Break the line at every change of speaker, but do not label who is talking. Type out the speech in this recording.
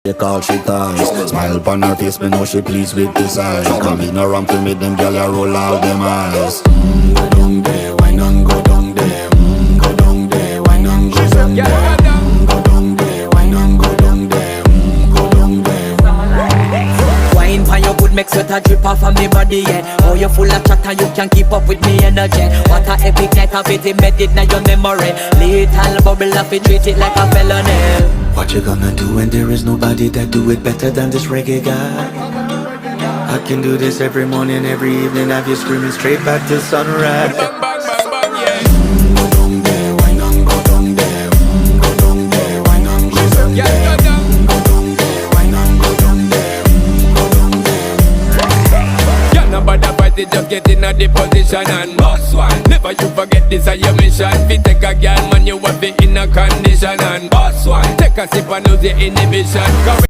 They call she ties. Smile upon her face, me know she pleased with this eyes. Come in around to me, them gyal a roll out them eyes. Go down there, why not go down there? Go down there, why not go down there? Go down there, why not go down there? Go down there.
Wine pan your good, make sweat a drip off of me body, yeah. Oh, you full of chatter, you can keep up with me energy. What a epic night of it, embedded in your memory. Little bubble of it, treat it like a felony.
What you gonna do when there is nobody that do it better than this reggae guy? I can do this every morning, every evening, have you screaming straight back to sunrise.
Go down there, why not go down there? Go down there, why not go down there? Go down there, why not go down there? Go down there.
Can't nobody fight it, just get in a the position and boss one. Never you forget this is your mission. Fi take a girl, man, you have it in a condition and boss one. Take a sip and lose your inhibition.